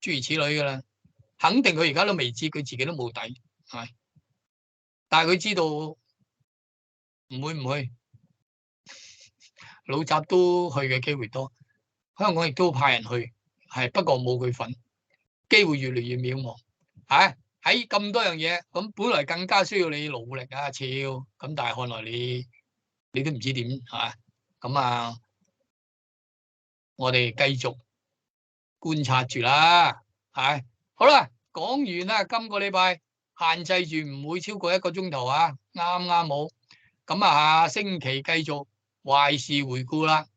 諸如此類噶啦。肯定佢而家都未知，佢自己都冇底，係。但係佢知道唔會，老習都去嘅機會多，香港亦都派人去，係不過冇佢份，機會越嚟越渺茫。喺咁多樣嘢，咁本來更加需要你努力啊，超咁，但係看來你都唔知點嚇，咁啊，我哋繼續觀察住啦，係好啦，講完啦，今個禮拜限制住唔會超過1個鐘頭啊，啱啱好。咁啊，下星期繼續壞事回顧啦。